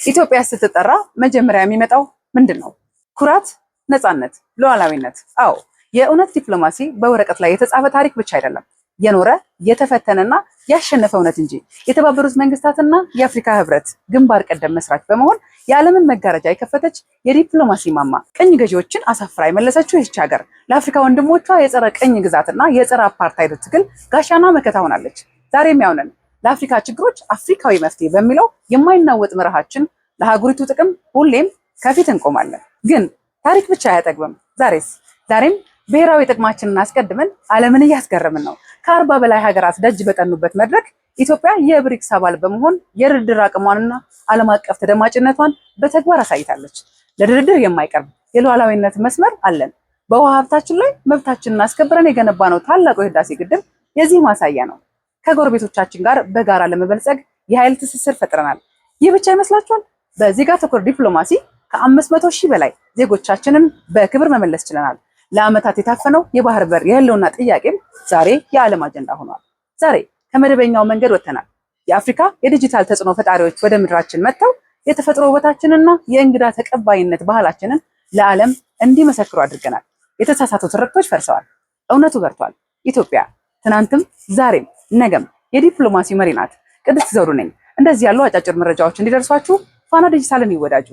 ኢትዮጵያ ስትጠራ መጀመሪያ የሚመጣው ምንድነው? ኩራት፣ ነፃነት፣ ሉዓላዊነት። አዎ የእውነት ዲፕሎማሲ በወረቀት ላይ የተጻፈ ታሪክ ብቻ አይደለም፣ የኖረ የተፈተነና ያሸነፈ እውነት እንጂ። የተባበሩት መንግስታትና የአፍሪካ ህብረት ግንባር ቀደም መስራች በመሆን የዓለምን መጋረጃ የከፈተች የዲፕሎማሲ ማማ፣ ቅኝ ገዢዎችን አሳፍራ የመለሰችው ይህች ሀገር ለአፍሪካ ወንድሞቿ የጸረ ቅኝ ግዛትና የጸረ አፓርታይድ ትግል ጋሻና መከታ ሆናለች። ዛሬም ያው ነን። ለአፍሪካ ችግሮች አፍሪካዊ መፍትሄ በሚለው የማይናወጥ መርሃችን ለሀገሪቱ ጥቅም ሁሌም ከፊት እንቆማለን። ግን ታሪክ ብቻ አያጠግብም። ዛሬም ብሔራዊ ጥቅማችንን አስቀድመን ዓለምን እያስገረምን ነው። ከ40 በላይ ሀገራት ደጅ በጠኑበት መድረክ ኢትዮጵያ የብሪክስ አባል በመሆን የድርድር አቅሟንና ዓለም አቀፍ ተደማጭነቷን በተግባር አሳይታለች። ለድርድር የማይቀርብ የሉዓላዊነት መስመር አለን። በውሃ ሀብታችን ላይ መብታችንን አስከብረን የገነባነው ታላቁ የህዳሴ ግድብ የዚህ ማሳያ ነው። ከጎረቤቶቻችን ጋር በጋራ ለመበልጸግ የኃይል ትስስር ፈጥረናል። ይህ ብቻ ይመስላችኋል? በዜጋ ተኮር ዲፕሎማሲ ከ500 ሺህ በላይ ዜጎቻችንን በክብር መመለስ ችለናል። ለዓመታት የታፈነው የባህር በር የህልውና ጥያቄም ዛሬ የዓለም አጀንዳ ሆኗል። ዛሬ ከመደበኛው መንገድ ወጥተናል። የአፍሪካ የዲጂታል ተጽዕኖ ፈጣሪዎች ወደ ምድራችን መጥተው የተፈጥሮ ውበታችንና የእንግዳ ተቀባይነት ባህላችንን ለዓለም እንዲመሰክሩ አድርገናል። የተሳሳቱ ትርክቶች ፈርሰዋል። እውነቱ በርቷል። ኢትዮጵያ ትናንትም ዛሬም ነገም የዲፕሎማሲ መሪ ናት። ቅድስት ዘውዱ ነኝ። እንደዚህ ያሉ አጫጭር መረጃዎች እንዲደርሷችሁ ፋና ዲጂታልን ይወዳጁ።